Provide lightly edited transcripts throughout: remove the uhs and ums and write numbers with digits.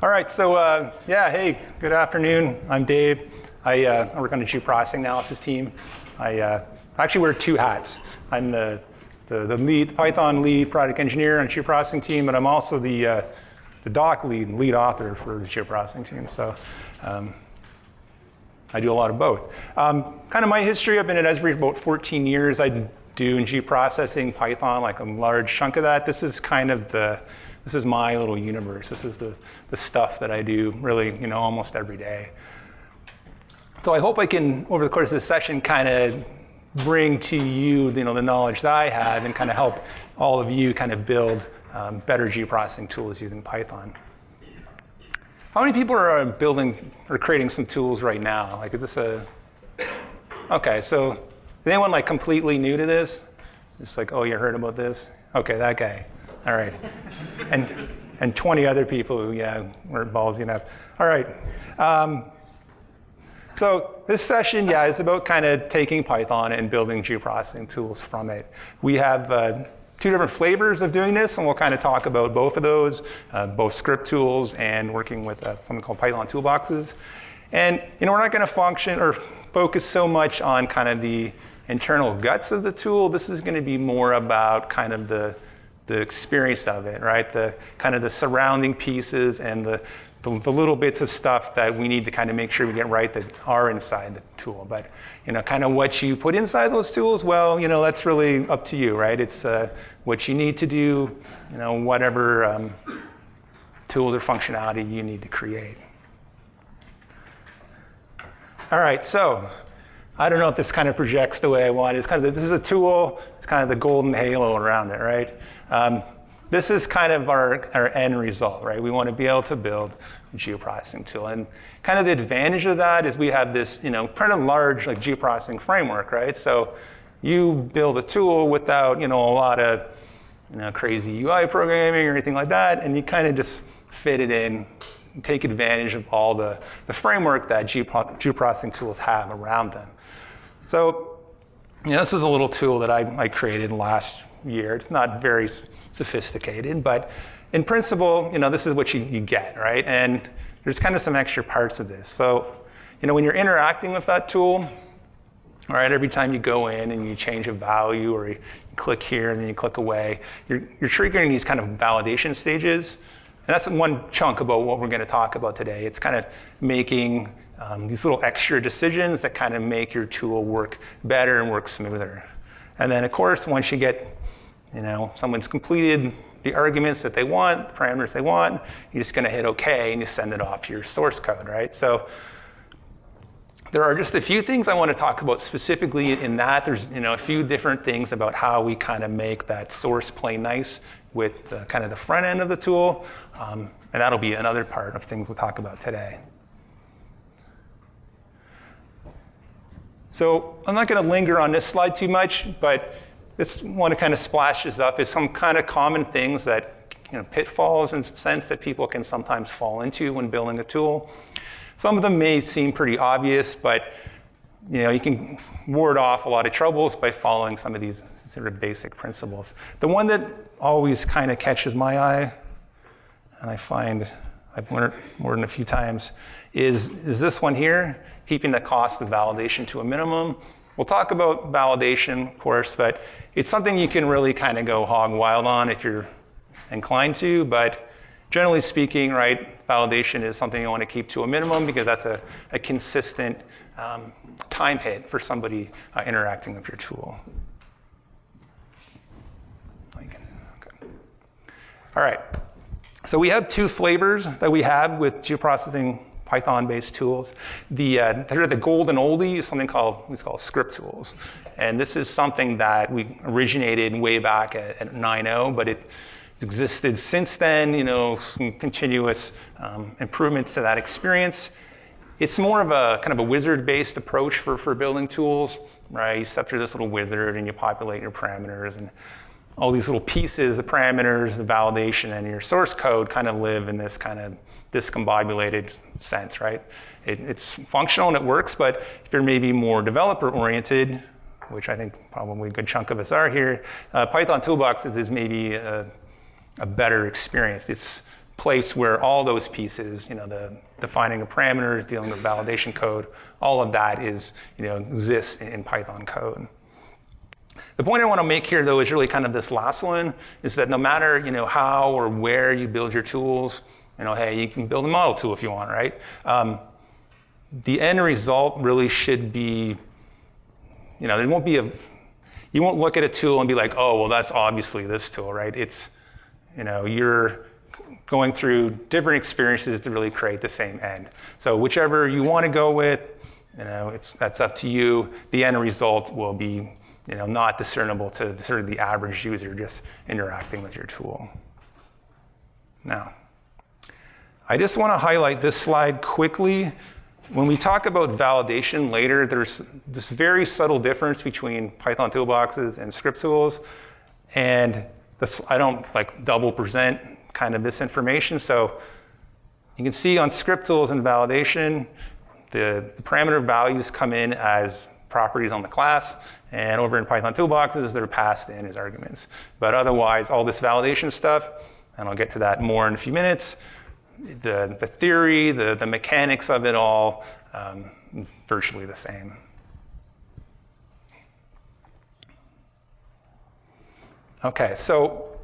All right, so yeah, hey, good afternoon. I'm Dave. I work on the geoprocessing analysis team. I actually wear two hats. I'm the lead Python lead product engineer on the geoprocessing team, but I'm also the doc lead author for the geoprocessing team. So I do a lot of both. Kind of my history, I've been at Esri for about 14 years. I do in geoprocessing, Python, like a large chunk of that. This is kind of this is my little universe. This is the stuff that I do really, almost every day. So I hope I can, over the course of this session, kind of bring to you, the knowledge that I have and kind of help all of you kind of build better geoprocessing tools using Python. How many people are building or creating some tools right now? Like, is this okay, so is anyone like completely new to this? It's like, oh, you heard about this? Okay, that guy. All right. And 20 other people who, weren't ballsy enough. All right. So this session, is about kind of taking Python and building geoprocessing tools from it. We have two different flavors of doing this, and we'll kind of talk about both of those, both script tools and working with something called Python toolboxes. And we're not going to function or focus so much on kind of the internal guts of the tool. This is going to be more about kind of the experience of it, right? The kind of the surrounding pieces and the little bits of stuff that we need to kind of make sure we get right that are inside the tool. But kind of what you put inside those tools, well, that's really up to you, right? It's what you need to do, whatever tools or functionality you need to create. All right, so I don't know if this kind of projects the way I want it. It's kind of, this is a tool, it's kind of the golden halo around it, right? This is kind of our end result, right? We want to be able to build a geoprocessing tool. And kind of the advantage of that is we have this, pretty large like geoprocessing framework, right? So you build a tool without, a lot of, crazy UI programming or anything like that, and you kind of just fit it in, take advantage of all the framework that geoprocessing tools have around them. So, this is a little tool that I created last year. It's not very sophisticated, but in principle, this is what you get, right? And there's kind of some extra parts of this. So, when you're interacting with that tool, all right, every time you go in and you change a value or you click here and then you click away, you're triggering these kind of validation stages. And that's one chunk about what we're going to talk about today. It's kind of making these little extra decisions that kind of make your tool work better and work smoother. And then, of course, once you get, someone's completed the arguments that they want, the parameters they want, you're just going to hit OK and you send it off your source code, right? So there are just a few things I want to talk about specifically in that. There's a few different things about how we kind of make that source play nice with kind of the front end of the tool. And that'll be another part of things we'll talk about today. So I'm not going to linger on this slide too much, but this one kind of splashes up is some kind of common things that, pitfalls in a sense that people can sometimes fall into when building a tool. Some of them may seem pretty obvious, but you can ward off a lot of troubles by following some of these sort of basic principles. The one that always kind of catches my eye, and I find I've learned more than a few times, is this one here, keeping the cost of validation to a minimum. We'll talk about validation, of course, but it's something you can really kind of go hog wild on if you're inclined to, but generally speaking, right, validation is something you want to keep to a minimum because that's a consistent time hit for somebody interacting with your tool. Okay. All right, so we have two flavors that we have with geoprocessing Python-based tools. The golden oldie is something we call script tools. And this is something that we originated way back at 9.0, but it existed since then, some continuous improvements to that experience. It's more of a kind of a wizard-based approach for building tools, right? You step through this little wizard and you populate your parameters, and all these little pieces, the parameters, the validation, and your source code kind of live in this kind of discombobulated sense, right? It's functional and it works, but if you're maybe more developer-oriented, which I think probably a good chunk of us are here, Python toolboxes is maybe a better experience. It's place where all those pieces, the defining of parameters, dealing with validation code, all of that is, exists in Python code. The point I want to make here, though, is really kind of this last one, is that no matter, how or where you build your tools, hey, you can build a model tool if you want, right? The end result really should be, there won't be you won't look at a tool and be like, oh, well, that's obviously this tool, right? It's, you're going through different experiences to really create the same end. So whichever you want to go with, that's up to you. The end result will be, not discernible to sort of the average user just interacting with your tool. Now, I just want to highlight this slide quickly. When we talk about validation later, there's this very subtle difference between Python toolboxes and script tools. And I don't double present kind of this information. So you can see on script tools and validation, the parameter values come in as properties on the class. And over in Python toolboxes, they're passed in as arguments. But otherwise, all this validation stuff, and I'll get to that more in a few minutes, the theory, the mechanics of it all, virtually the same. Okay, so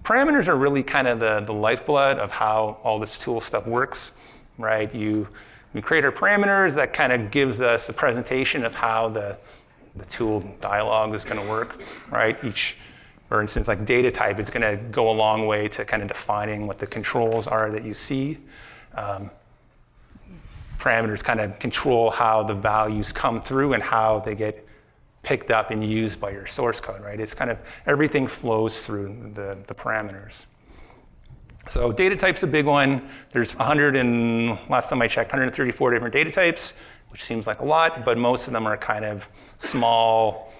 parameters are really kind of the lifeblood of how all this tool stuff works, right? We create our parameters that kind of gives us a presentation of how the tool dialog is going to work, right? For instance, like data type is going to go a long way to kind of defining what the controls are that you see. Parameters kind of control how the values come through and how they get picked up and used by your source code, right? It's kind of everything flows through the parameters. So data type's a big one. There's last time I checked, 134 different data types, which seems like a lot, but most of them are kind of small,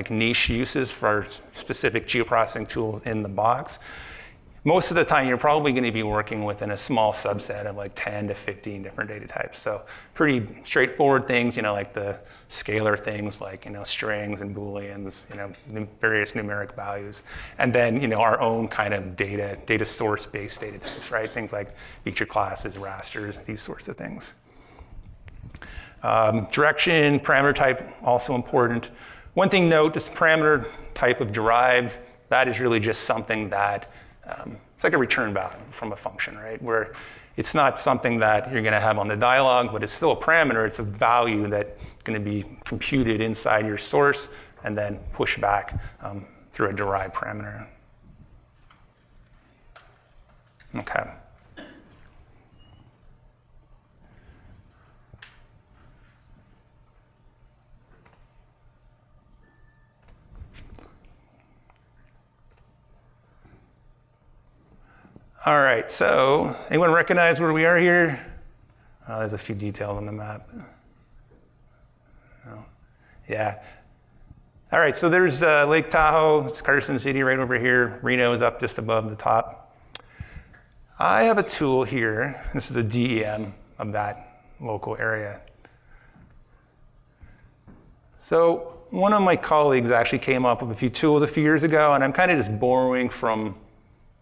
niche uses for specific geoprocessing tools in the box. Most of the time, you're probably going to be working within a small subset of 10 to 15 different data types. So pretty straightforward things, like the scalar things like, strings and booleans, various numeric values. And then, our own kind of data source-based data types, right? Things like feature classes, rasters, these sorts of things. Direction, parameter type, also important. One thing note, this parameter type of derived, that is really just something that, it's like a return value from a function, right? Where it's not something that you're going to have on the dialog, but it's still a parameter. It's a value that's going to be computed inside your source and then pushed back through a derived parameter. Okay. All right, so anyone recognize where we are here? There's a few details on the map. No. Yeah. All right, so there's Lake Tahoe, it's Carson City right over here. Reno is up just above the top. I have a tool here. This is the DEM of that local area. So one of my colleagues actually came up with a few tools a few years ago, and I'm kind of just borrowing from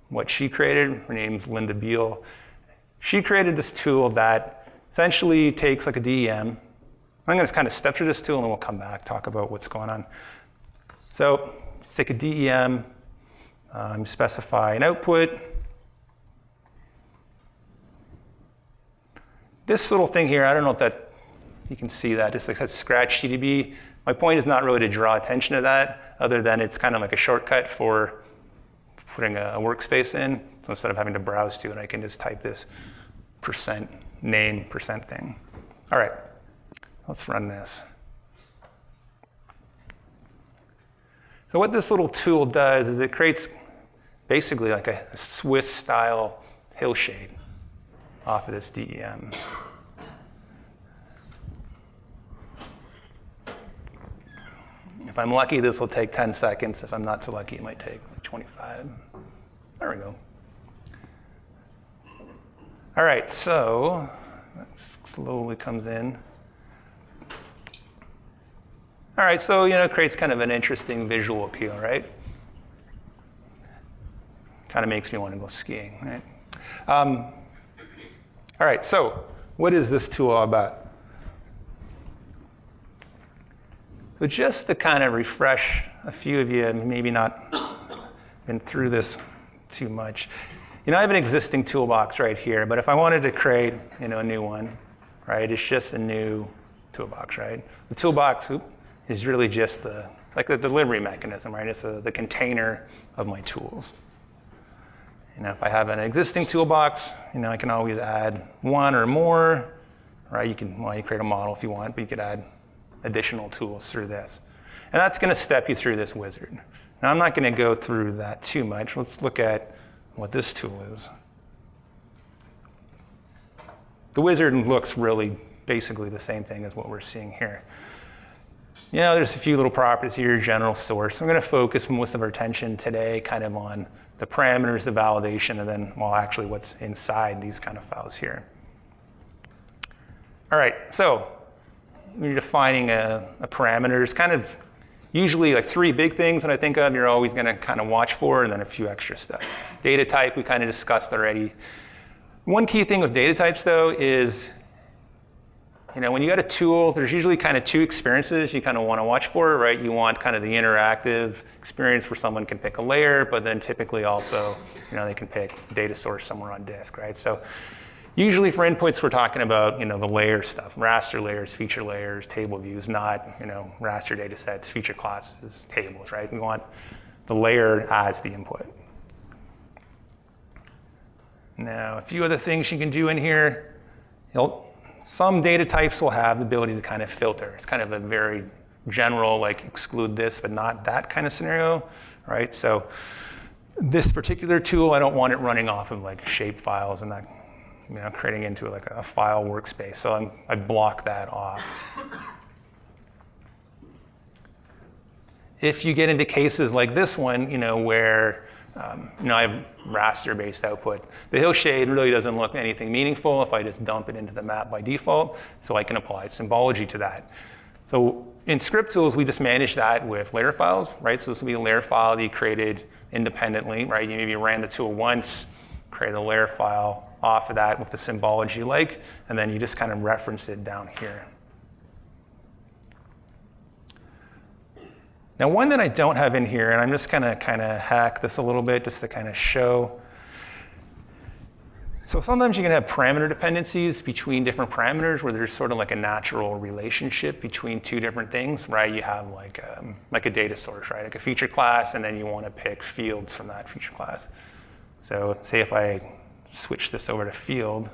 what she created. Her name's Linda Beal. She created this tool that essentially takes a DEM. I'm going to kind of step through this tool and then we'll come back, talk about what's going on. So take a DEM, specify an output. This little thing here, I don't know if you can see that, just says scratch TDB. My point is not really to draw attention to that, other than it's kind of like a shortcut for putting a workspace in. So instead of having to browse to it, I can just type this %name % thing. All right, let's run this. So what this little tool does is it creates basically like a Swiss-style hillshade off of this DEM. If I'm lucky, this will take 10 seconds. If I'm not so lucky, it might take 25. There we go. All right, so that slowly comes in. All right, so it creates kind of an interesting visual appeal, right? Kind of makes me want to go skiing, right? All right, so what is this tool all about? So just to kind of refresh a few of you, maybe not been through this too much. I have an existing toolbox right here, but if I wanted to create, a new one, right, it's just a new toolbox, right? The toolbox is really just like the delivery mechanism, right? It's the container of my tools. If I have an existing toolbox, I can always add one or more, right? You create a model if you want, but you could add additional tools through this. And that's going to step you through this wizard. Now, I'm not going to go through that too much. Let's look at what this tool is. The wizard looks really basically the same thing as what we're seeing here. There's a few little properties here, general source. I'm going to focus most of our attention today kind of on the parameters, the validation, and then, actually what's inside these kind of files here. All right, so when you're defining a parameter, there's kind of usually like three big things that I think of you're always going to kind of watch for, and then a few extra stuff. Data type, we kind of discussed already. One key thing with data types, though, is when you got a tool, there's usually kind of two experiences you kind of want to watch for, right? You want kind of the interactive experience where someone can pick a layer, but then typically also, they can pick data source somewhere on disk, right? So usually for inputs, we're talking about, the layer stuff, raster layers, feature layers, table views, not, raster data sets, feature classes, tables, right? We want the layer as the input. Now, a few other things you can do in here. Some data types will have the ability to kind of filter. It's kind of a very general, like exclude this, but not that kind of scenario, right? So this particular tool, I don't want it running off of like shape files and that, creating into like a file workspace. So I block that off. If you get into cases like this one, where I have raster-based output, the hill shade really doesn't look anything meaningful if I just dump it into the map by default, so I can apply symbology to that. So in script tools, we just manage that with layer files, right? So this will be a layer file that you created independently, right? You maybe ran the tool once, create a layer file off of that with the symbology you like, and then you just kind of reference it down here. Now, one that I don't have in here, and I'm just gonna kind of hack this a little bit just to kind of show. So sometimes you can have parameter dependencies between different parameters where there's sort of like a natural relationship between two different things, right? You have like a data source, right? Like a feature class, and then you want to pick fields from that feature class. So say if I switch this over to field,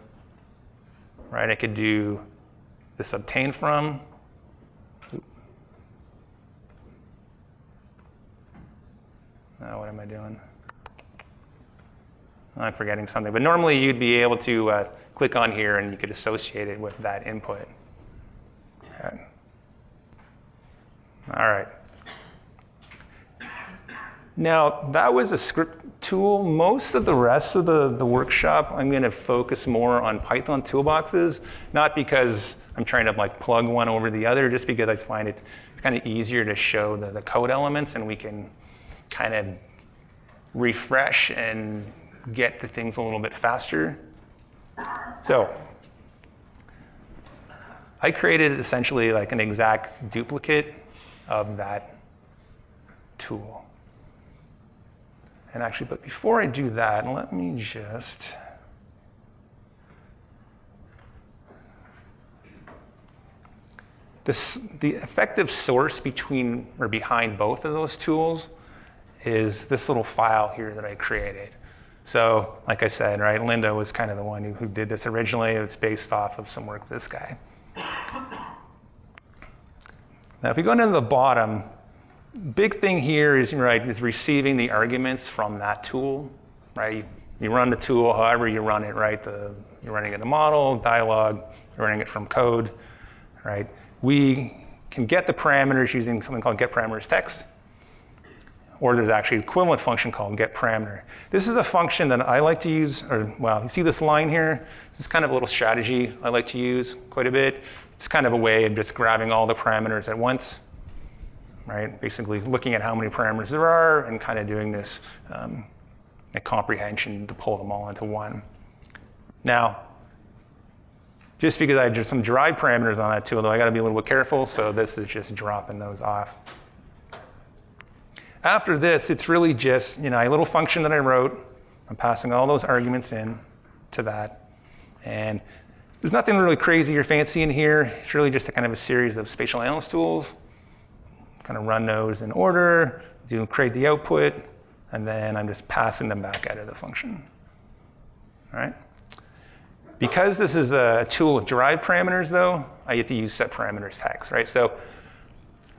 right? I could do this obtain from. What am I doing? I'm forgetting something. But normally you'd be able to click on here and you could associate it with that input. Okay. All right. Now, that was a script tool. Most of the rest of the workshop, I'm going to focus more on Python toolboxes, not because I'm trying to like plug one over the other, just because I find it kind of easier to show the code elements, and we can kind of refresh and get to things a little bit faster. So I created essentially like an exact duplicate of that tool. And actually, but before I do that, let me just the effective source between or behind both of those tools is this little file here that I created. So like I said, right, Linda was kind of the one who did this originally. It's based off of some work of this guy. Now, if we go down to the bottom, big thing here is, right, is receiving the arguments from that tool, right? You run the tool however you run it, right? You're running it in a model, dialog, you're running it from code, right? We can get the parameters using something called getParametersText, or there's actually an equivalent function called getParameter. This is a function that I like to use, or well, you see this line here? This is kind of a little strategy I like to use quite a bit. It's kind of a way of just grabbing all the parameters at once, right? Basically looking at how many parameters there are and kind of doing this a comprehension to pull them all into one. Now, just because I have just some derived parameters on that tool, though, I got to be a little bit careful, so this is just dropping those off. After this, it's really just a little function that I wrote. I'm passing all those arguments in to that. And there's nothing really crazy or fancy in here. It's really just a kind of a series of spatial analyst tools. Kind of run those in order, create the output, and then I'm just passing them back out of the function. All right? Because this is a tool with derived parameters, though, I get to use set parameters text, right? So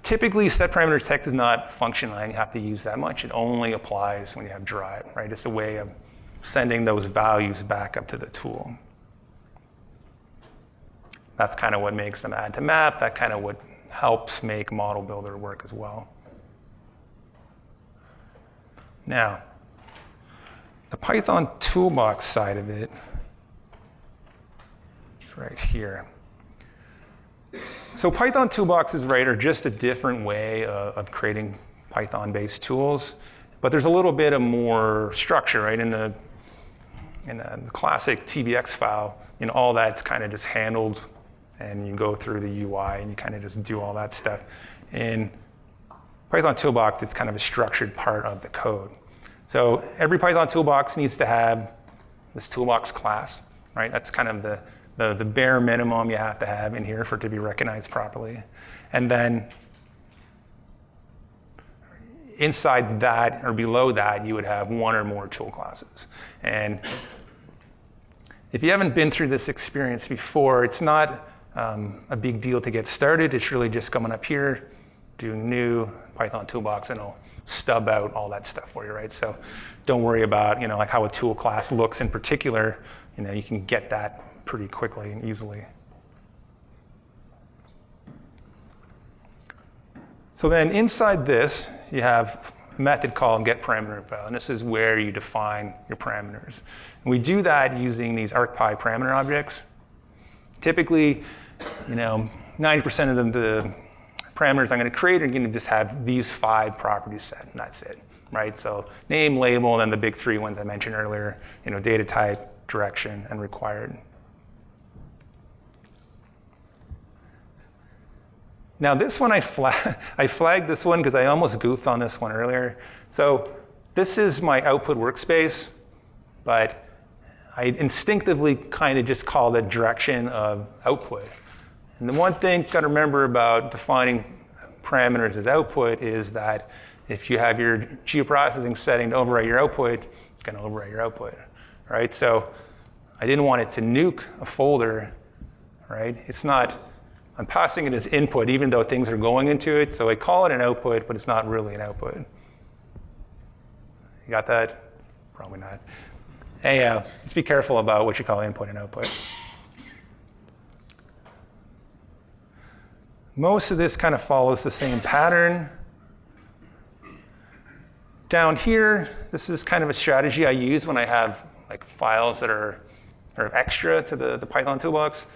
typically, set parameters text is not functional. I have to use that much. It only applies when you have derived, right? It's a way of sending those values back up to the tool. That's kind of what makes them add to map. That kind of what helps make Model Builder work as well. Now, the Python toolbox side of it is right here. So Python toolboxes, right, are just a different way of creating Python-based tools, but there's a little bit of more structure, right? In the classic TBX file, all that's kind of just handled, and you go through the UI and you kind of just do all that stuff. In Python toolbox, it's kind of a structured part of the code. So every Python toolbox needs to have this toolbox class, right? That's kind of the bare minimum you have to have in here for it to be recognized properly. And then inside that or below that, you would have one or more tool classes. And if you haven't been through this experience before, it's not a big deal to get started. It's really just coming up here, doing new Python toolbox, and it'll stub out all that stuff for you, right? So don't worry about, like how a tool class looks in particular. You can get that pretty quickly and easily. So then inside this, you have a method called getParameterInfo, and this is where you define your parameters. And we do that using these ArcPy parameter objects. Typically, 90% of them, the parameters I'm going to create are going to just have these 5 properties set, and that's it, right? So name, label, and then the big 3 ones I mentioned earlier, data type, direction, and required. Now this one, I flagged this one because I almost goofed on this one earlier. So this is my output workspace, but I instinctively kind of just called it direction of output. And the one thing you got to remember about defining parameters as output is that if you have your geoprocessing setting to overwrite your output, it's going to overwrite your output, right? So I didn't want it to nuke a folder, right? It's not, I'm passing it as input even though things are going into it. So I call it an output, but it's not really an output. You got that? Probably not. Anyhow, just be careful about what you call input and output. Most of this kind of follows the same pattern. Down here, this is kind of a strategy I use when I have files that are sort of extra to the Python toolbox.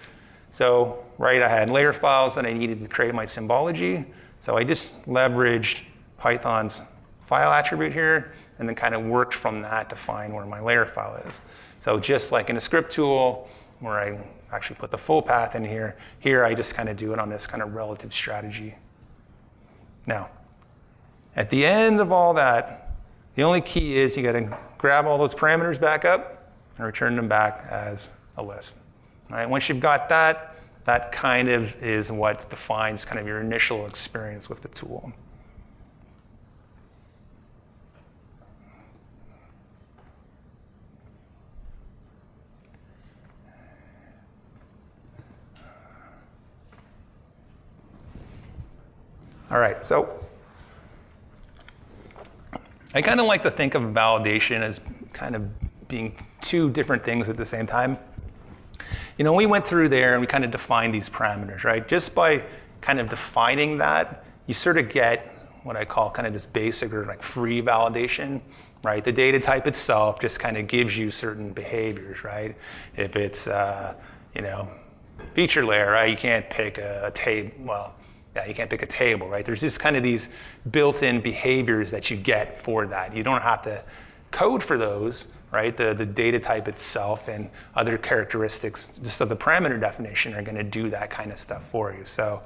So, right, I had layer files that I needed to create my symbology. So I just leveraged Python's file attribute here and then kind of worked from that to find where my layer file is. So just like in a script tool where I actually put the full path in here, here I just kind of do it on this kind of relative strategy. Now, at the end of all that, the only key is you got to grab all those parameters back up and return them back as a list. All right, once you've got that, that kind of is what defines kind of your initial experience with the tool. All right, so I kind of like to think of validation as kind of being 2 different things at the same time. We went through there and we kind of defined these parameters, right? Just by kind of defining that, you sort of get what I call kind of this basic or free validation, right? The data type itself just kind of gives you certain behaviors, right? If it's, feature layer, right? You can't pick a table, well, yeah, you can't pick a table, right? There's just kind of these built-in behaviors that you get for that. You don't have to code for those, right? The data type itself and other characteristics just of the parameter definition are going to do that kind of stuff for you. So,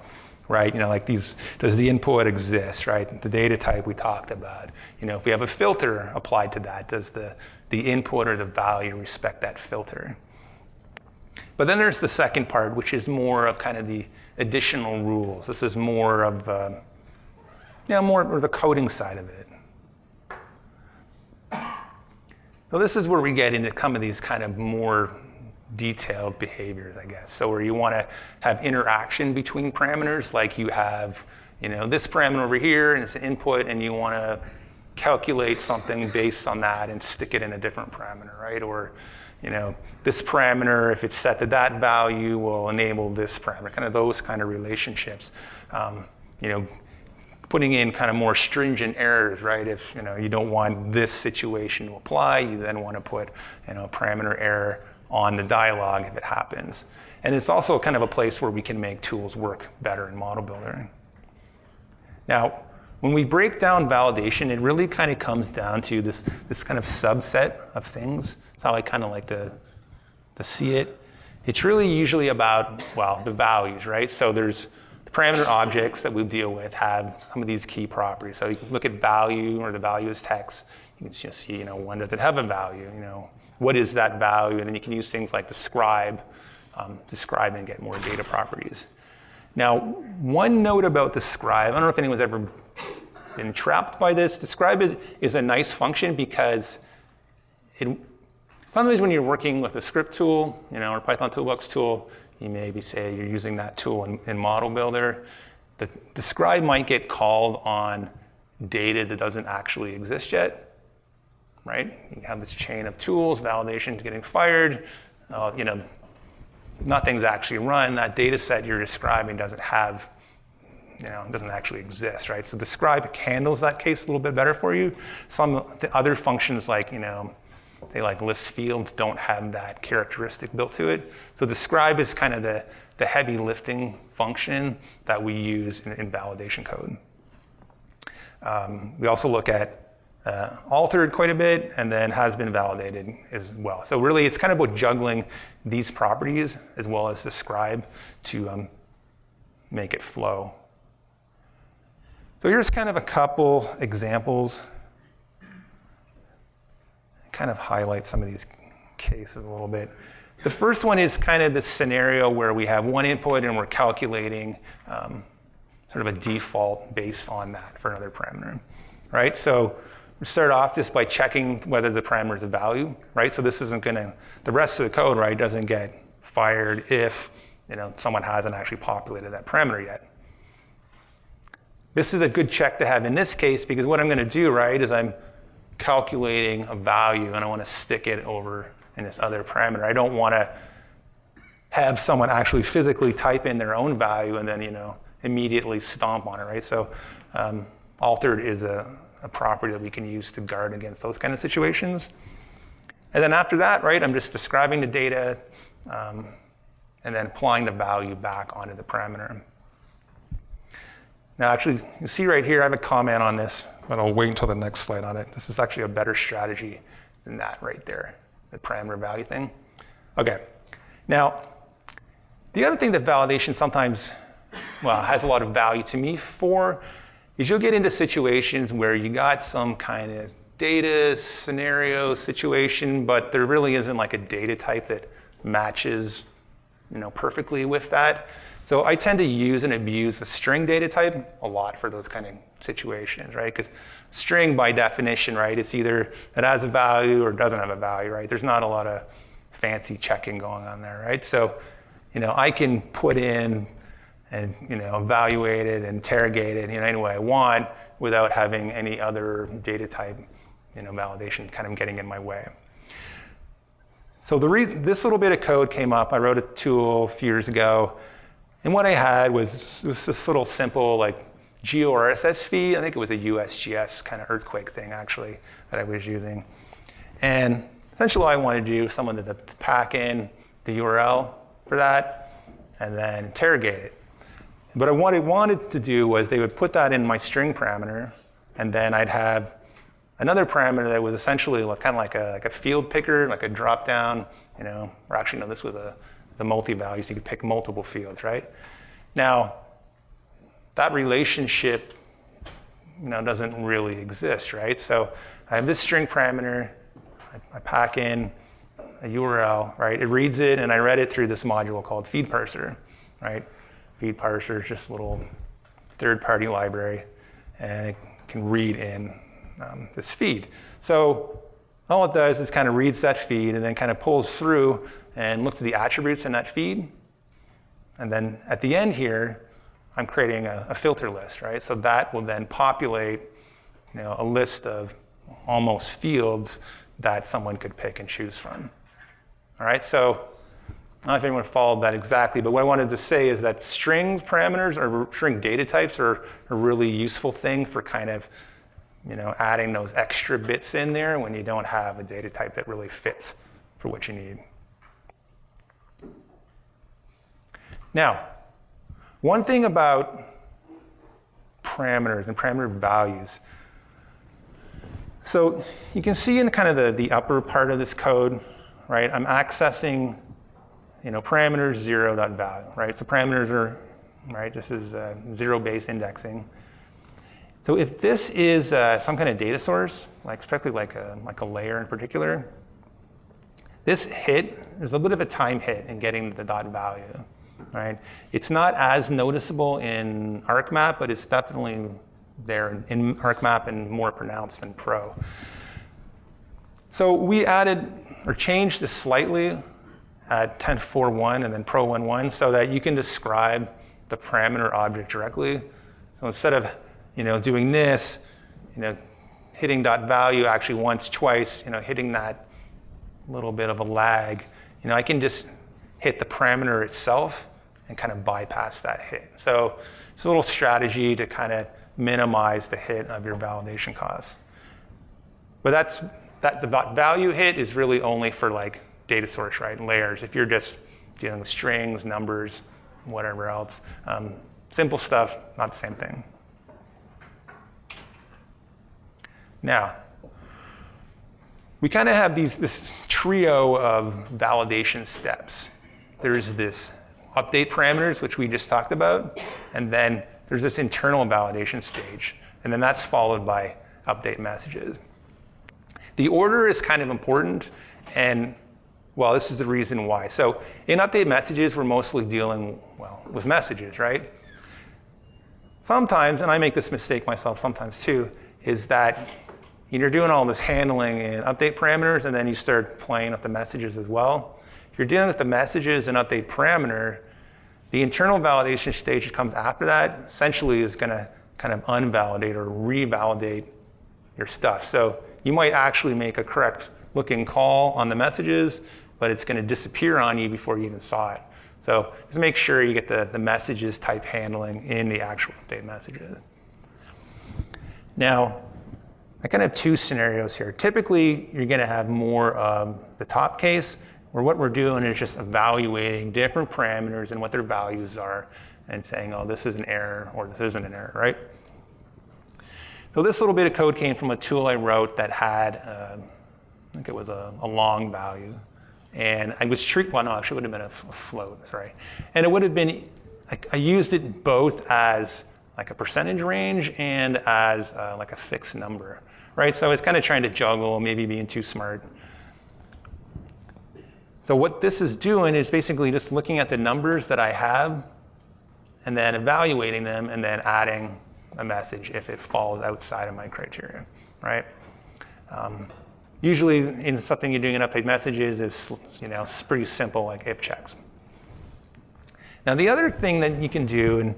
right, like these, does the input exist, right? The data type we talked about. If we have a filter applied to that, does the input or the value respect that filter? But then there's the second part, which is more of kind of the additional rules. This is more of, more of the coding side of it. So this is where we get into some of these kind of more detailed behaviors, I guess. So where you want to have interaction between parameters, like you have, this parameter over here, and it's an input, and you want to calculate something based on that and stick it in a different parameter, right? Or, this parameter, if it's set to that value, will enable this parameter, kind of those kind of relationships. Putting in kind of more stringent errors, right? If you don't want this situation to apply, you then want to put parameter error on the dialog if it happens. And it's also kind of a place where we can make tools work better in Model Builder. Now, when we break down validation, it really kind of comes down to this kind of subset of things. That's how I kind of like to see it. It's really usually about, the values, right? So there's the parameter objects that we deal with have some of these key properties. So you can look at value, or the value is text. You can just see, when does it have a value? What is that value? And then you can use things like describe and get more data properties. Now, one note about describe, I don't know if anyone's ever been trapped by this. Describe is a nice function because sometimes when you're working with a script tool, or Python toolbox tool, you maybe say you're using that tool in Model Builder. The describe might get called on data that doesn't actually exist yet, right? You have this chain of tools, validation's getting fired, nothing's actually run. That data set you're describing doesn't have, doesn't actually exist, right? So describe handles that case a little bit better for you. Some other functions like, they like list fields don't have that characteristic built to it. So describe is kind of the heavy lifting function that we use in validation code. We also look at altered quite a bit, and then has been validated as well. So really it's kind of about juggling these properties as well as describe to make it flow. So here's kind of a couple examples. Kind of highlight some of these cases a little bit. The first one is kind of this scenario where we have one input and we're calculating sort of a default based on that for another parameter, right? So we start off just by checking whether the parameter is a value, right? So this isn't gonna, the rest of the code, right, doesn't get fired if someone hasn't actually populated that parameter yet. This is a good check to have in this case because what I'm gonna do, right, is I'm calculating a value and I want to stick it over in this other parameter. I don't want to have someone actually physically type in their own value and then immediately stomp on it, right? So altered is a property that we can use to guard against those kind of situations. And then after that, right, I'm just describing the data and then applying the value back onto the parameter. Now actually, you see right here, I have a comment on this, but I'll wait until the next slide on it. This is actually a better strategy than that right there, the parameter value thing. Okay, now, the other thing that validation sometimes, has a lot of value to me for is you'll get into situations where you got some kind of data scenario situation, but there really isn't like a data type that matches, perfectly with that. So I tend to use and abuse the string data type a lot for those kind of situations, right? Because string by definition, right, it's either it has a value or doesn't have a value, right? There's not a lot of fancy checking going on there, right? So, I can put in and, evaluate it, interrogate it, any way I want without having any other data type, validation kind of getting in my way. So this little bit of code came up. I wrote a tool a few years ago. And what I had was this little simple like Geoprocessing feed. I think it was a USGS kind of earthquake thing actually that I was using. And essentially all I wanted to do was someone to pack in the URL for that and then interrogate it. But what I wanted to do was they would put that in my string parameter and then I'd have another parameter that was essentially kind of like a field picker, like a drop down, or actually no, this was the multi-value, so you could pick multiple fields, right? Now, that relationship, doesn't really exist, right? So I have this string parameter, I pack in a URL, right? It reads it, and I read it through this module called feed parser, right? Feed parser is just a little third-party library, and it can read in this feed. So all it does is kind of reads that feed and then kind of pulls through and looks at the attributes in that feed. And then at the end here, I'm creating a filter list, right? So that will then populate, a list of almost fields that someone could pick and choose from. All right, so I don't know if anyone followed that exactly, but what I wanted to say is that string parameters or string data types are a really useful thing for kind of, adding those extra bits in there when you don't have a data type that really fits for what you need. Now, one thing about parameters and parameter values, so you can see in kind of the upper part of this code, right, I'm accessing, parameters 0.value, right? So parameters are, right, this is zero-based indexing. So if this is some kind of data source, especially like a layer in particular, this hit, there's a bit of a time hit in getting the .value, right? It's not as noticeable in ArcMap, but it's definitely there in ArcMap and more pronounced in Pro. So we added or changed this slightly at 10.4.1 and then Pro 1.1 so that you can describe the parameter object directly. So instead of doing this, hitting .value actually once, twice, hitting that little bit of a lag, I can just hit the parameter itself and kind of bypass that hit. So it's a little strategy to kind of minimize the hit of your validation costs. But the value hit is really only for data source, right, layers. If you're just dealing with strings, numbers, whatever else, simple stuff, not the same thing. Now, we kind of have this trio of validation steps. There's this update parameters, which we just talked about, and then there's this internal validation stage, and then that's followed by update messages. The order is kind of important, and well, this is the reason why. So in update messages, we're mostly dealing, with messages, right? Sometimes, and I make this mistake myself sometimes too, is that you're doing all this handling in update parameters, and then you start playing with the messages as well. If you're dealing with the messages and update parameter, the internal validation stage that comes after that essentially is going to kind of unvalidate or revalidate your stuff. So you might actually make a correct looking call on the messages, but it's going to disappear on you before you even saw it. So just make sure you get the messages type handling in the actual update messages. Now, I kind of have two scenarios here. Typically, you're going to have more of the top case, where what we're doing is just evaluating different parameters and what their values are and saying, oh, this is an error or this isn't an error, right? So this little bit of code came from a tool I wrote that had, I think it was a long value. And I was treating, well, no, actually it would have been a float, sorry. And it would have been, I used it both as like a percentage range and as like a fixed number, right? So it's kind of trying to juggle, maybe being too smart. So what this is doing is basically just looking at the numbers that I have and then evaluating them and then adding a message if it falls outside of my criteria, right? Usually in something you're doing in update messages is, it's pretty simple, like if checks. Now the other thing that you can do, and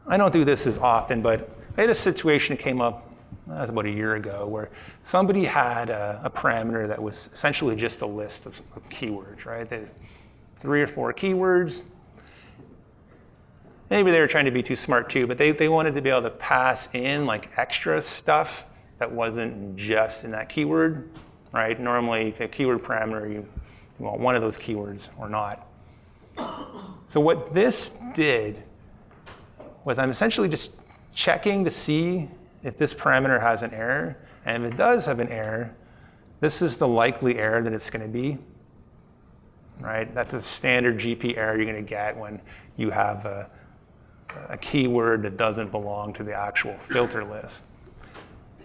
I don't do this as often, but I had a situation that came up that was about a year ago where somebody had a parameter that was essentially just a list of keywords, right? They had 3 or 4 keywords. Maybe they were trying to be too smart too, but they wanted to be able to pass in like extra stuff that wasn't just in that keyword, right? Normally, a keyword parameter, you want one of those keywords or not. So what this did was I'm essentially just checking to see if this parameter has an error, And if it does have an error, this is the likely error that it's going to be, right? That's a standard GP error you're going to get when you have a keyword that doesn't belong to the actual filter list.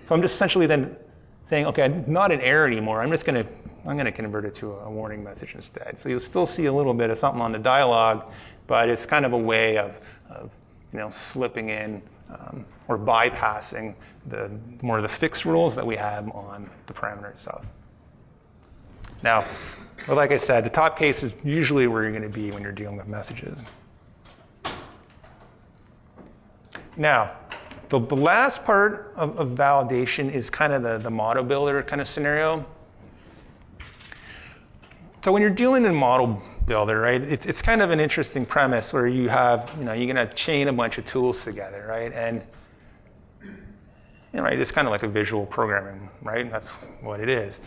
So I'm just essentially then saying, okay, not an error anymore. I'm going to convert it to a warning message instead. So you'll still see a little bit of something on the dialog, but it's kind of a way of slipping in or bypassing more of the fixed rules that we have on the parameter itself. Now, well, like I said, the top case is usually where you're going to be when you're dealing with messages. Now, the last part of validation is kind of the model builder kind of scenario. So when you're dealing in model builder, right, it's kind of an interesting premise where you have, you're going to chain a bunch of tools together, right? And right, it's kind of like a visual programming, right? That's what it is.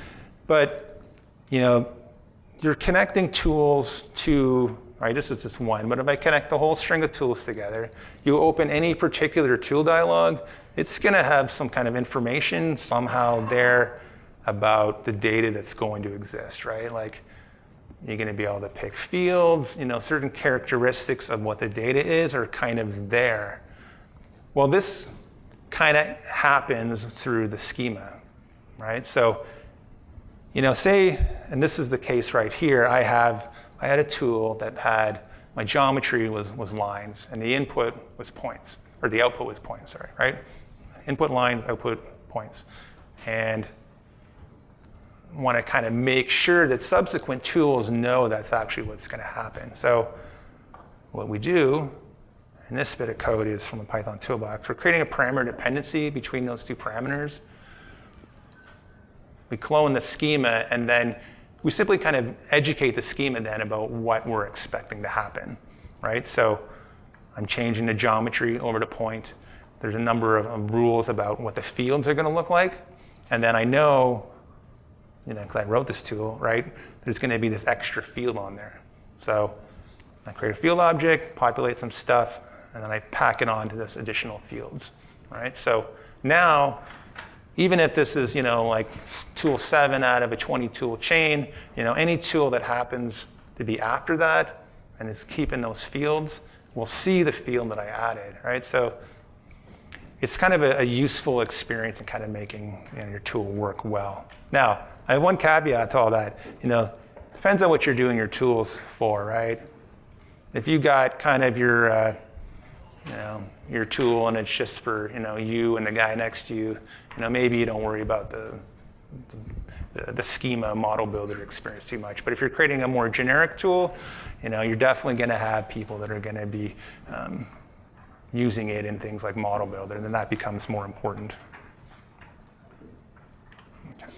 But you're connecting tools to, right, this is just one, but if I connect the whole string of tools together, you open any particular tool dialog, it's going to have some kind of information somehow there about the data that's going to exist, right? Like you're going to be able to pick fields, certain characteristics of what the data is are kind of there. Well, this kind of happens through the schema, right? So, say, and this is the case right here, I had a tool that had, my geometry was lines, and the input was points, or the output was points, sorry, right? Input lines, output points. And want to kind of make sure that subsequent tools know that's actually what's going to happen. So what we do, and this bit of code is from the Python toolbox, we're creating a parameter dependency between those two parameters. We clone the schema, and then we simply kind of educate the schema then about what we're expecting to happen, right? So I'm changing the geometry over to point. There's a number of rules about what the fields are going to look like. And then I know, because I wrote this tool, right, there's going to be this extra field on there. So I create a field object, populate some stuff, and then I pack it onto this additional fields, right? So now, even if this is, like tool 7 out of a 20 tool chain, any tool that happens to be after that and is keeping those fields will see the field that I added, right? So it's kind of a useful experience in kind of making your tool work well. Now, I have one caveat to all that. Depends on what you're doing your tools for, right? If you got kind of your tool and it's just for you and the guy next to you, maybe you don't worry about the schema model builder experience too much. But if you're creating a more generic tool, you're definitely going to have people that are going to be using it in things like model builder, and then that becomes more important. Okay.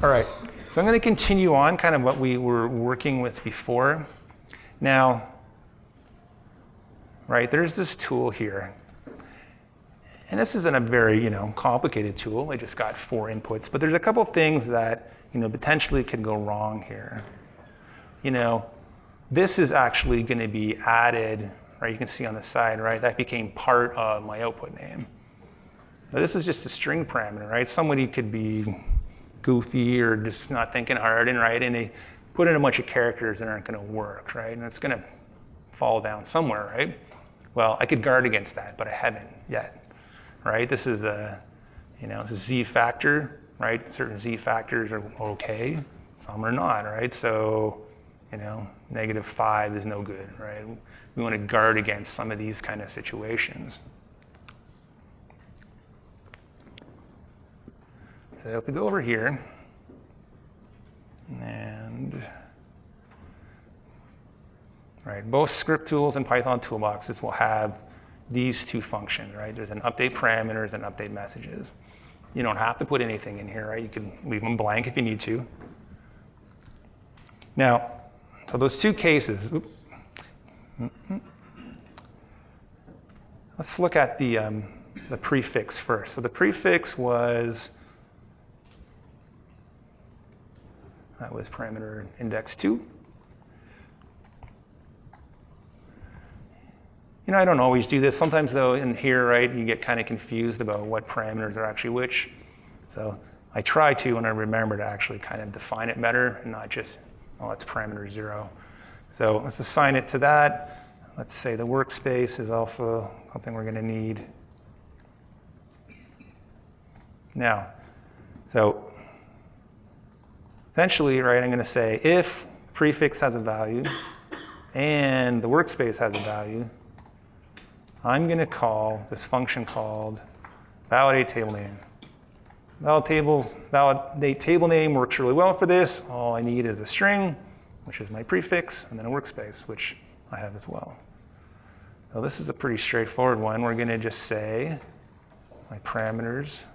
All right, so I'm going to continue on kind of what we were working with before. Now, right, there's this tool here. And this isn't a very, complicated tool. I just got 4 inputs, but there's a couple things that, potentially can go wrong here. This is actually going to be added, right? You can see on the side, right? That became part of my output name. Now, this is just a string parameter, right? Somebody could be goofy or just not thinking hard and right, and they put in a bunch of characters that aren't going to work, right? And it's going to fall down somewhere, right? Well, I could guard against that, but I haven't yet, right? This is it's a z factor, right? Certain z factors are okay, some are not, right? So, -5 is no good, right? We want to guard against some of these kind of situations. So if we go over here, and right, both script tools and Python toolboxes will have these 2 functions, right? There's an update parameters and update messages. You don't have to put anything in here, right? You can leave them blank if you need to. Now, so those 2 cases, let's look at the prefix first. So the prefix was, That was parameter index 2. You know, I don't always do this. Sometimes though in here, right, you get kind of confused about what parameters are actually which. So I try to, when I remember, to actually kind of define it better and not just, oh, it's parameter 0. So let's assign it to that. Let's say the workspace is also something we're going to need. Now, so essentially, right, I'm going to say if prefix has a value and the workspace has a value, I'm going to call this function called validate table name. Validate table name works really well for this. All I need is a string, which is my prefix, and then a workspace, which I have as well. So this is a pretty straightforward one. We're going to just say my parameters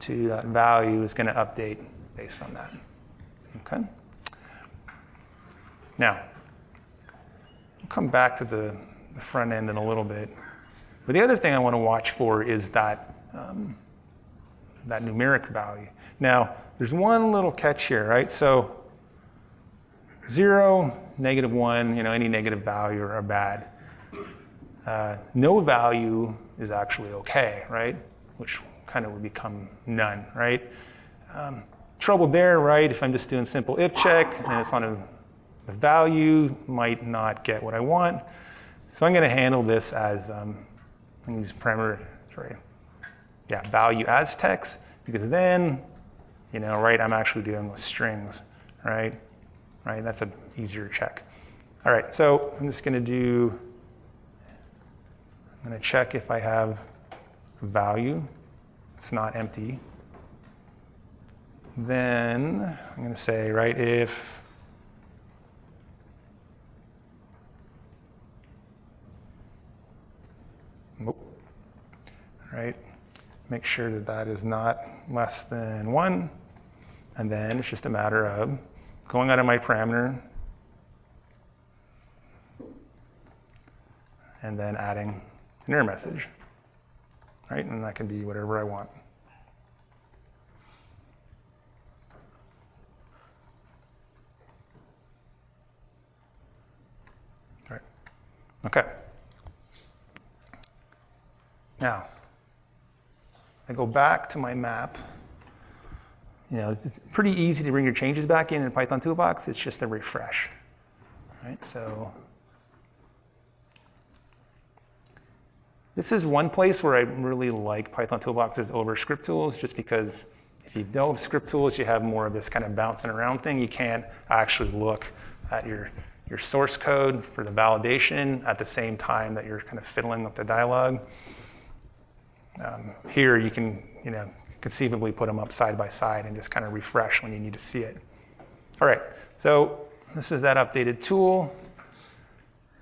to that value is going to update based on that. Okay. Now, we'll come back to the front end in a little bit. But the other thing I want to watch for is that, that numeric value. Now, there's one little catch here, right? So 0, -1, you know, any negative value are bad. No value is actually okay, right? Which kind of would become none, right? Trouble there, right? If I'm just doing simple if check and it's on the value might not get what I want. So I'm going to handle this as, I'm going to use parameter, value as text, because then, you know, right, I'm actually dealing with strings, right? Right, that's an easier check. All right, so I'm just going to I'm going to check if I have a value. It's not empty. Then I'm going to say, right, if right, make sure that that is not less than 1, and then it's just a matter of going out of my parameter and then adding an error message, right? And that can be whatever I want. All right, okay. Now, I go back to my map. You know, it's pretty easy to bring your changes back in Python Toolbox. It's just a refresh, right? So this is one place where I really like Python Toolboxes over script tools, just because if you don't have script tools, you have more of this kind of bouncing around thing. You can't actually look at your source code for the validation at the same time that you're kind of fiddling with the dialogue. Here you can, you know, conceivably put them up side by side and just kind of refresh when you need to see it. All right, so this is that updated tool.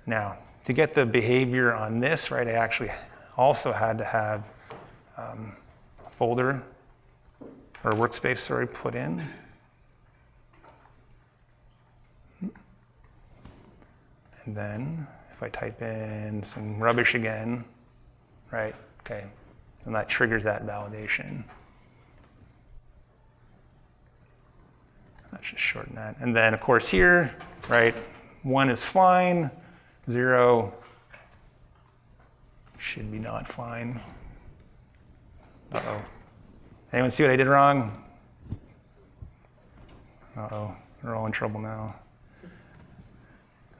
Now, to get the behavior on this, right, I actually also had to have a folder or a workspace, sorry, put in. And then if I type in some rubbish again, right, okay, and that triggers that validation. Let's just shorten that. And then, of course, here, right, 1 is fine, 0 should be not fine. Uh-oh. Anyone see what I did wrong? Uh-oh, we're all in trouble now.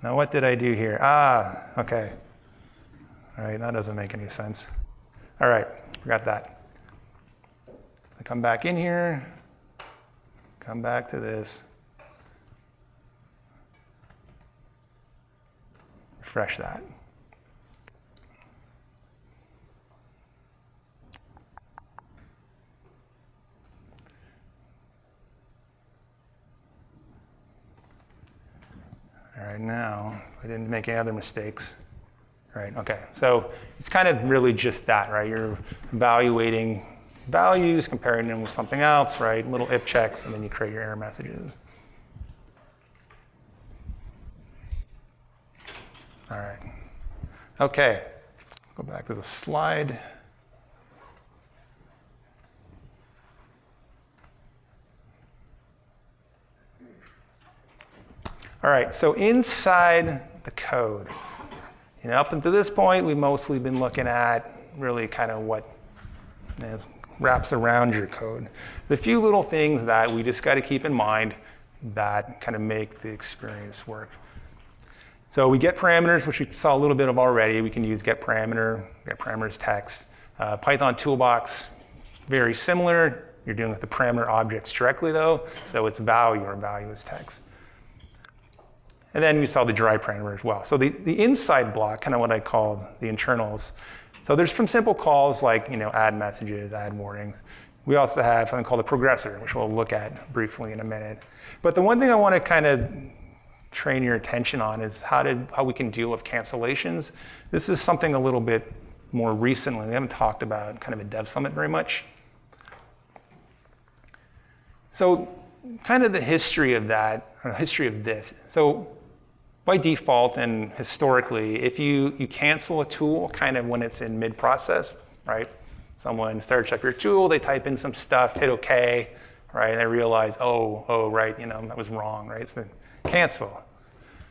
Now, what did I do here? Ah, okay. All right, that doesn't make any sense. All right, forgot that. I come back in here. Come back to this. Refresh that. All right, now, I didn't make any other mistakes. Right, okay, so it's kind of really just that, right? You're evaluating values, comparing them with something else, right? Little if checks, and then you create your error messages. All right. Okay, go back to the slide. All right, so inside the code, up until this point, we've mostly been looking at really kind of what wraps around your code. The few little things that we just got to keep in mind that kind of make the experience work. So we get parameters, which we saw a little bit of already. We can use get parameters text. Python toolbox, very similar. You're dealing with the parameter objects directly though, so it's value or value is text. And then we saw the derive parameter as well. So the inside block, kind of what I call the internals. So there's some simple calls like add messages, add warnings. We also have something called a progressor, which we'll look at briefly in a minute. But the one thing I want to kind of train your attention on is how we can deal with cancellations. This is something a little bit more recently. We haven't talked about kind of a dev summit very much. So kind of the history of that, or history of this. So by default and historically, if you cancel a tool kind of when it's in mid-process, right? Someone starts up your tool, they type in some stuff, hit OK, right? And they realize, oh, right, that was wrong, right? So cancel.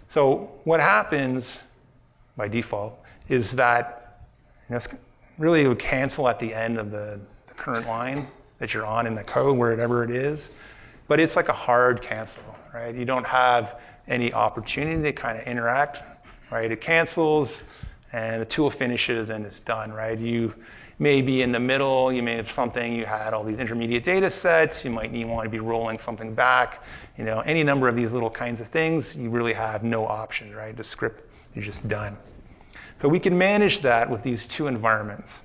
So what happens by default is that really it would cancel at the end of the current line that you're on in the code, wherever it is. But it's like a hard cancel, right? You don't have any opportunity to kind of interact, right? It cancels and the tool finishes and it's done, right? You may be in the middle, you may have something, you had all these intermediate data sets, you might want to be rolling something back, any number of these little kinds of things, you really have no option, right? The script is just done. So we can manage that with these two environments.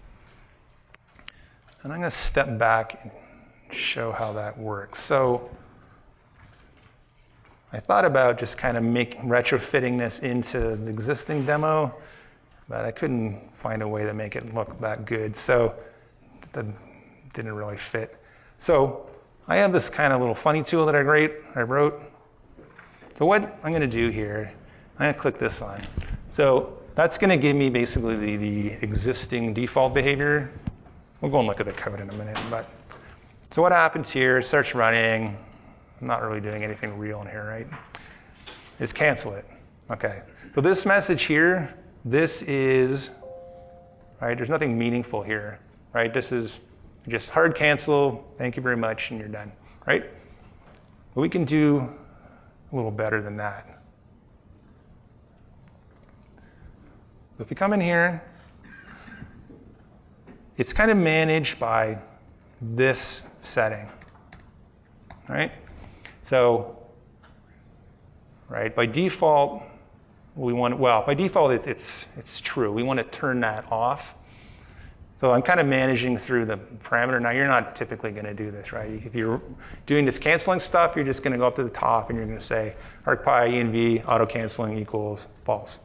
And I'm going to step back and show how that works. So I thought about just kind of retrofitting this into the existing demo, but I couldn't find a way to make it look that good. So that didn't really fit. So I have this kind of little funny tool that I wrote. So what I'm going to do here, I'm going to click this on. So that's going to give me basically the existing default behavior. We'll go and look at the code in a minute. So what happens here, it starts running. I'm not really doing anything real in here, right? Is cancel it. Okay. So this message here, this is, right, there's nothing meaningful here, right? This is just hard cancel, thank you very much, and you're done, right? But we can do a little better than that. If you come in here, it's kind of managed by this setting, right? So, right, by default, by default it's true. We want to turn that off. So I'm kind of managing through the parameter. Now you're not typically going to do this, right? If you're doing this canceling stuff, you're just going to go up to the top and you're going to say argpy env auto canceling equals false.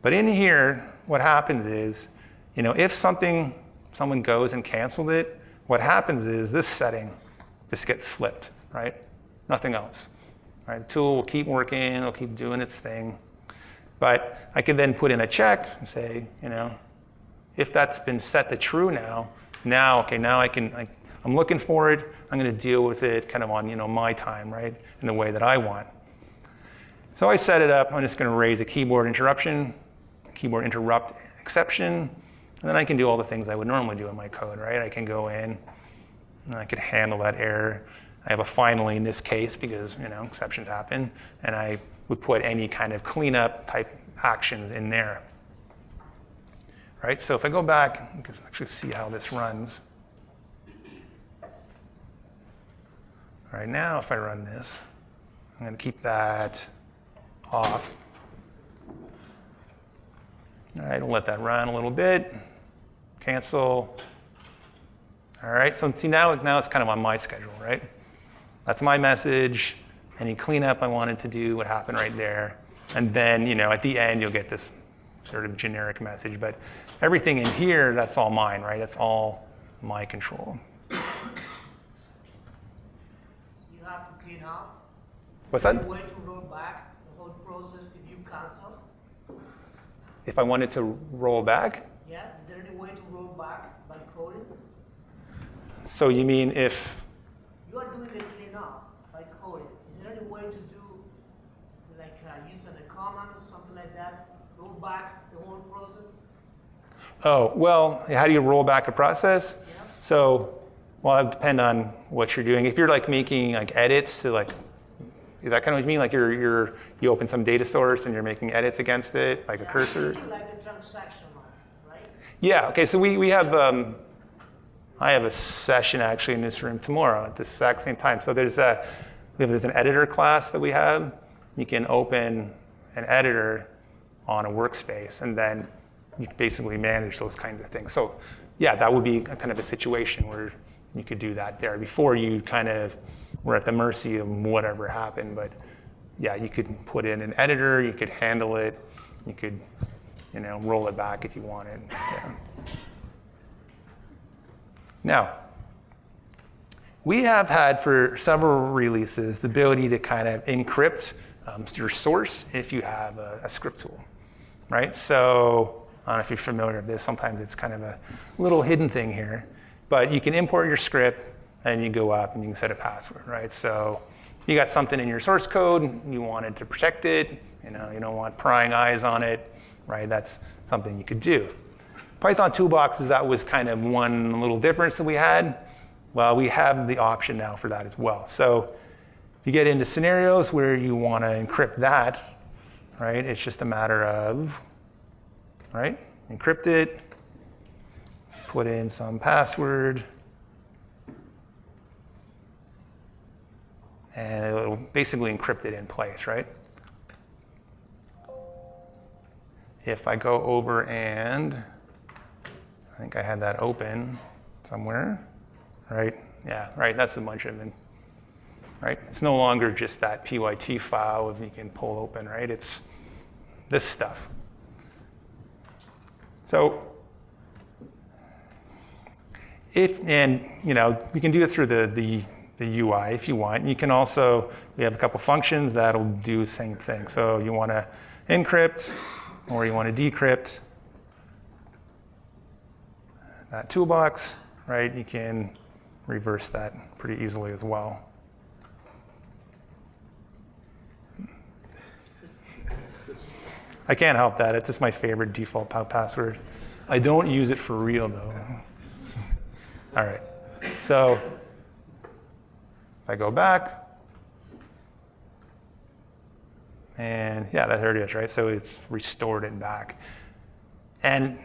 But in here, what happens is, if someone goes and canceled it, what happens is this setting just gets flipped, right? Nothing else. Right? The tool will keep working, it'll keep doing its thing. But I can then put in a check and say, if that's been set to true now I'm looking for it, I'm going to deal with it kind of on my time, right? In the way that I want. So I set it up, I'm just going to raise a keyboard interrupt exception, and then I can do all the things I would normally do in my code, right? I can go in, and I could handle that error. I have a finally in this case because exceptions happen, and I would put any kind of cleanup type actions in there. Right? So if I go back, you can actually see how this runs. All right, now if I run this, I'm going to keep that off. All right, we'll let that run a little bit. Cancel. All right, so see now it's kind of on my schedule, right? That's my message. Any cleanup I wanted to do would happen right there. And then, at the end, you'll get this sort of generic message. But everything in here, that's all mine, right? That's all my control. You have to clean up. What's that? Is there a way to roll back the whole process if you cancel? If I wanted to roll back? Yeah, is there any way to roll back by coding? So you mean if... You are doing the cleanup by coding. Is there any way to Oh, well, how do you roll back a process? Yeah. So, well, it would depend on what you're doing. If you're like making like edits to like, is that kind of what you mean? Like you open some data source and you're making edits against it, like a cursor? Like a transaction line, right? Yeah, okay, so we have, I have a session actually in this room tomorrow at the exact same time. So there's an editor class that we have. You can open an editor on a workspace and then you can basically manage those kinds of things. So yeah, that would be a kind of a situation where you could do that there. Before you kind of were at the mercy of whatever happened, but yeah, you could put in an editor, you could handle it, you could, roll it back if you wanted. Yeah. Now, we have had for several releases the ability to kind of encrypt your source if you have a script tool, right? So I don't know if you're familiar with this. Sometimes it's kind of a little hidden thing here, but you can import your script and you go up and you can set a password, right? So you got something in your source code, you wanted to protect it, you don't want prying eyes on it, right? That's something you could do. Python toolboxes, that was kind of one little difference that we had. Well, we have the option now for that as well. So if you get into scenarios where you want to encrypt that, right? It's just a matter of, right? Encrypt it, put in some password, and it'll basically encrypt it in place, right? If I go over and, I think I had that open somewhere, right? Yeah, right, that's a bunch of them, right? It's no longer just that PYT file if you can pull open, right? It's this stuff. So, we can do it through the UI if you want. You can also, we have a couple functions that'll do the same thing. So you want to encrypt or you want to decrypt that toolbox, right? You can reverse that pretty easily as well. I can't help that. It's just my favorite default password. I don't use it for real though. All right. So if I go back, and yeah, there it is, right? So it's restored it back. And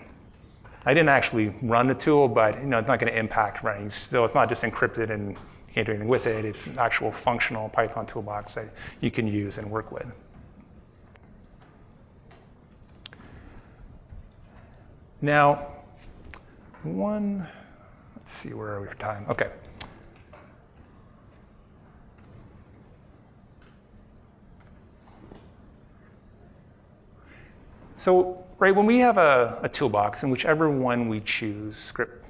I didn't actually run the tool, but it's not going to impact running. So it's not just encrypted and you can't do anything with it. It's an actual functional Python toolbox that you can use and work with. Now, let's see, where are we for time? Okay. So, right, when we have a toolbox, and whichever one we choose, script,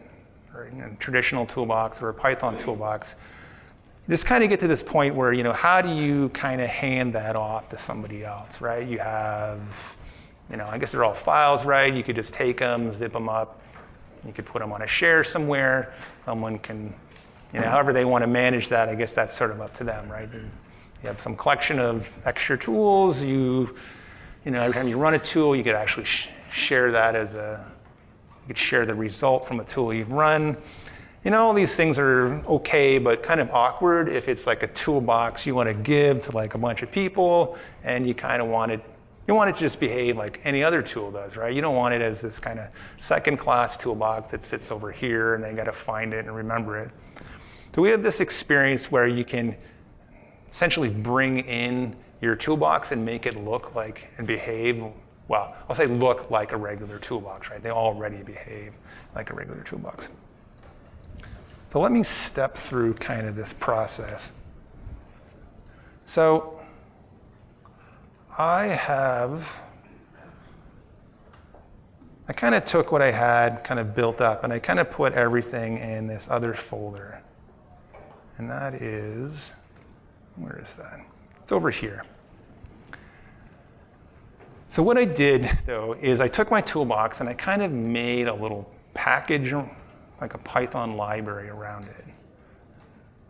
or traditional toolbox or a Python toolbox, you just kind of get to this point where, how do you kind of hand that off to somebody else, right? You have, I guess they're all files, right? You could just take them, zip them up. You could put them on a share somewhere. Someone can, however they want to manage that, I guess that's sort of up to them, right? You have some collection of extra tools. Every time you run a tool, you could actually share that you could share the result from a tool you've run. All these things are okay, but kind of awkward if it's like a toolbox you want to give to like a bunch of people, and you kind of want it to just behave like any other tool does, right? You don't want it as this kind of second-class toolbox that sits over here and they got to find it and remember it. So we have this experience where you can essentially bring in your toolbox and make it look like and behave, well, I'll say look like a regular toolbox, right? They already behave like a regular toolbox. So let me step through kind of this process. So I kind of took what I had kind of built up and I kind of put everything in this other folder. And that is, where is that? It's over here. So what I did, though, is I took my toolbox and I kind of made a little package, like a Python library around it.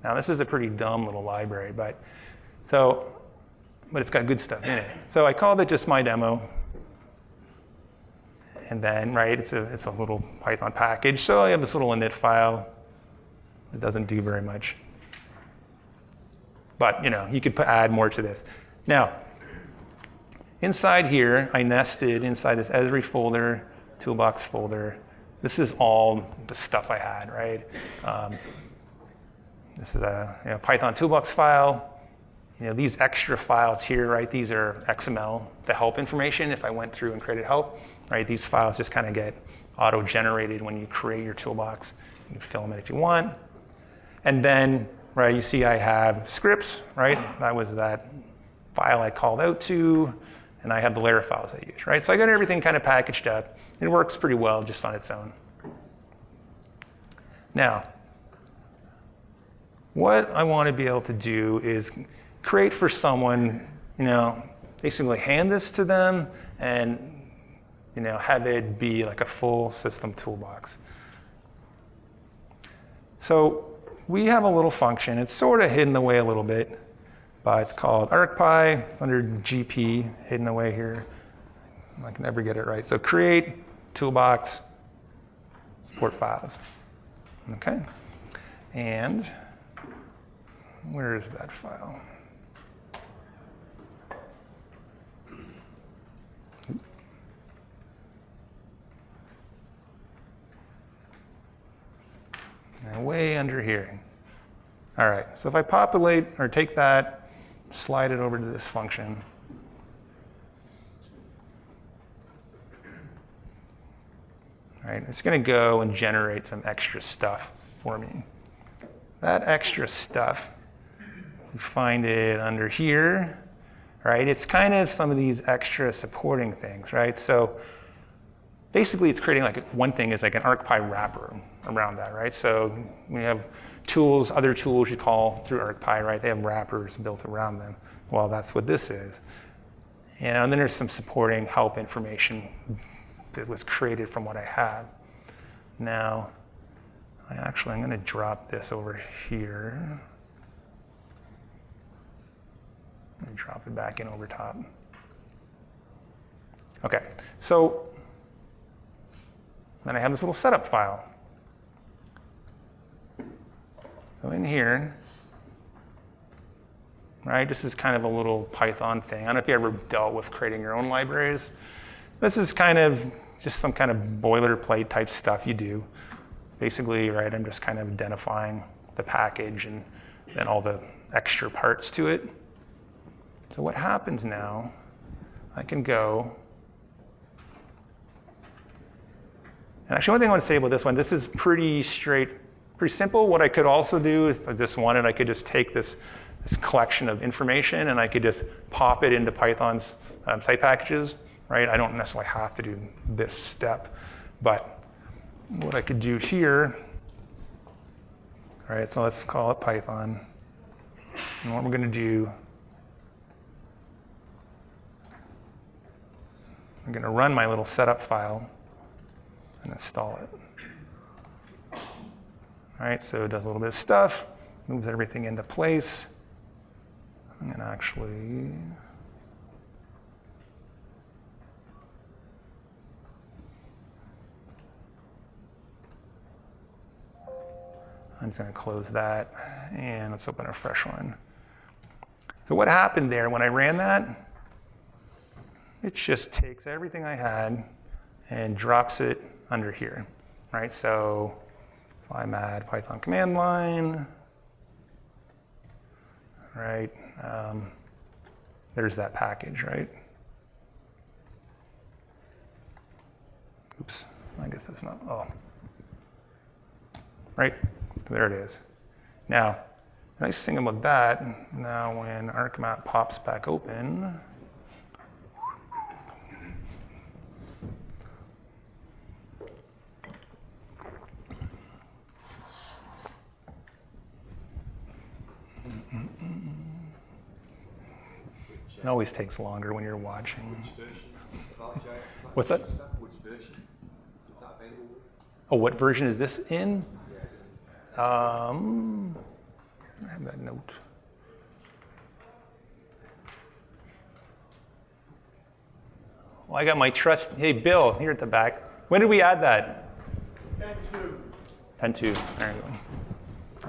Now, this is a pretty dumb little library, but it's got good stuff in it. So I called it just my demo. And then, right, it's a little Python package. So I have this little init file. It doesn't do very much. But, you could add more to this. Now, inside here, I nested inside this Esri folder, toolbox folder. This is all the stuff I had, right? This is a Python toolbox file. These extra files here, right? These are XML, the help information. If I went through and created help, right? These files just kind of get auto-generated when you create your toolbox. You can fill them in if you want. And then, right, you see I have scripts, right? That was that file I called out to, and I have the layer files I use, right? So I got everything kind of packaged up. It works pretty well just on its own. Now, what I want to be able to do is create for someone, basically hand this to them and, have it be like a full system toolbox. So we have a little function. It's sort of hidden away a little bit, but it's called arcpy. It's under GP, hidden away here. I can never get it right. So create toolbox support files. Okay. And where is that file? And way under here. All right, so if I populate or take that, slide it over to this function. All right, it's going to go and generate some extra stuff for me. That extra stuff, you find it under here, right? It's kind of some of these extra supporting things, right? So basically it's creating like one thing is like an arcpy wrapper around that, right? So we have tools, other tools you call through arcpy, right? They have wrappers built around them. Well, that's what this is. And then there's some supporting help information that was created from what I have. Now, I'm going to drop this over here. And drop it back in over top. Okay, so then I have this little setup file. So in here, right, this is kind of a little Python thing. I don't know if you ever dealt with creating your own libraries. This is kind of just some kind of boilerplate type stuff you do. Basically, right, I'm just kind of identifying the package and then all the extra parts to it. So what happens now, I can go, and actually one thing I want to say about this one, this is pretty simple. What I could also do, if I just wanted, I could just take this collection of information and I could just pop it into Python's site packages, right? I don't necessarily have to do this step, but what I could do here, all right, so let's call it Python. And what we're going to do, I'm going to run my little setup file and install it. All right, so it does a little bit of stuff, moves everything into place. I'm going to actually, I'm just going to close that and let's open a fresh one. So what happened there when I ran that? It just takes everything I had and drops it under here, right? So if I'm at Python command line, right? There's that package, right? Oops, I guess that's not, oh. Right, there it is. Now, the nice thing about that, now when ArcMap pops back open, it always takes longer when you're watching. What's that? Which version is that available? Oh, what version is this in? I have that note. Well, I got my trust. Hey, Bill, here at the back. When did we add that? 10.2. 10.2. There you go.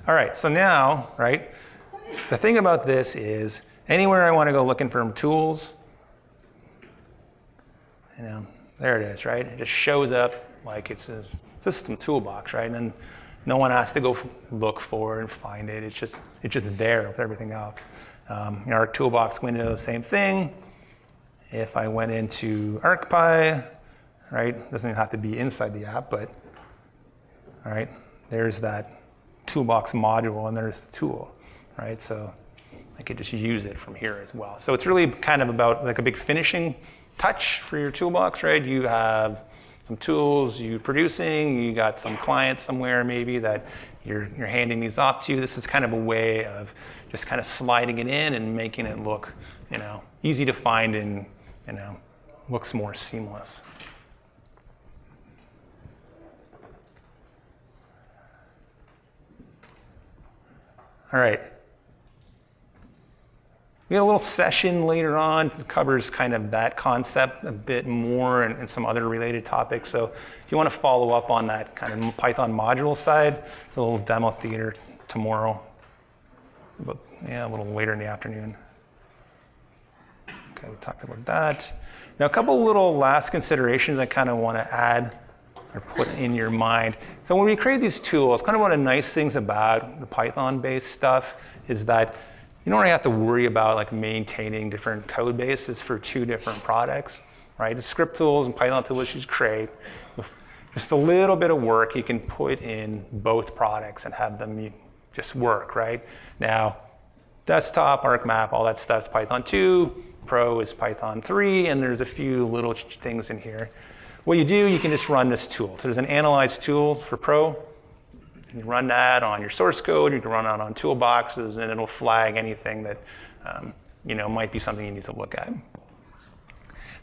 All right, so now, right, the thing about this is anywhere I want to go looking for tools, there it is, right? It just shows up like it's a system toolbox, right? And no one has to go look for it and find it. It's just there with everything else. Our toolbox window, same thing. If I went into ArcPy, right, doesn't even have to be inside the app, but all right, there's that toolbox module and there's the tool, right? So I could just use it from here as well. So it's really kind of about like a big finishing touch for your toolbox, right? You have some tools you're producing, you got some clients somewhere maybe that you're handing these off to. This is kind of a way of just kind of sliding it in and making it look, easy to find and, looks more seamless. All right. We have a little session later on that covers kind of that concept a bit more and some other related topics. So if you want to follow up on that kind of Python module side, it's a little demo theater tomorrow, but a little later in the afternoon. Okay, we talked about that. Now a couple little last considerations I kind of want to add or put in your mind. So when we create these tools, kind of one of the nice things about the Python-based stuff is that you don't really have to worry about like maintaining different code bases for two different products, right? The script tools and Python tools you create with just a little bit of work, you can put in both products and have them just work, right? Now, desktop, ArcMap, all that stuff is Python 2, Pro is Python 3, and there's a few little things in here. What you do, you can just run this tool. So there's an analyze tool for Pro. You run that on your source code, you can run it on toolboxes, and it'll flag anything that might be something you need to look at.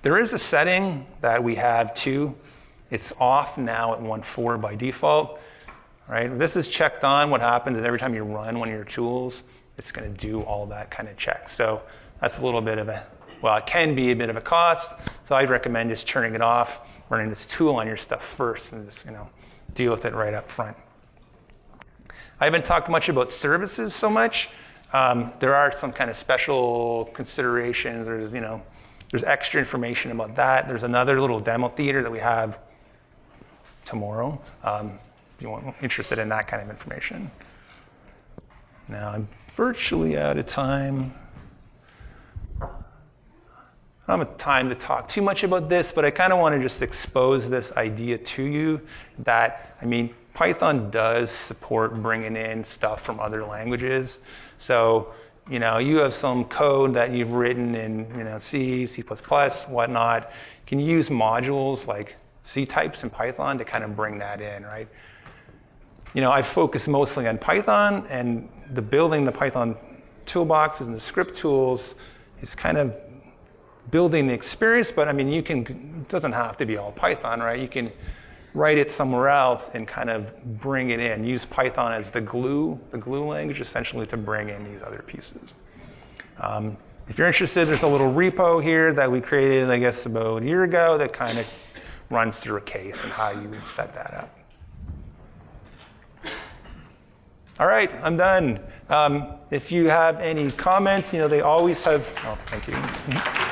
There is a setting that we have too. It's off now at 1.4 by default, right? If this is checked on, what happens is every time you run one of your tools, it's going to do all that kind of check. So that's a little bit of it can be a bit of a cost. So I'd recommend just turning it off, running this tool on your stuff first, and just deal with it right up front. I haven't talked much about services so much. There are some kind of special considerations. There's extra information about that. There's another little demo theater that we have tomorrow. If you're interested in that kind of information. Now I'm virtually out of time. I don't have time to talk too much about this, but I kind of want to just expose this idea to you that, Python does support bringing in stuff from other languages. So, you have some code that you've written in, C, C++, whatnot. You can use modules like C types in Python to kind of bring that in, right? I've focused mostly on Python, and building the Python toolboxes and the script tools is kind of building the experience, but it doesn't have to be all Python, right? You can write it somewhere else and kind of bring it in. Use Python as the glue language essentially to bring in these other pieces. If you're interested, there's a little repo here that we created, I guess, about a year ago that kind of runs through a case and how you would set that up. All right, I'm done. If you have any comments, they always have, thank you.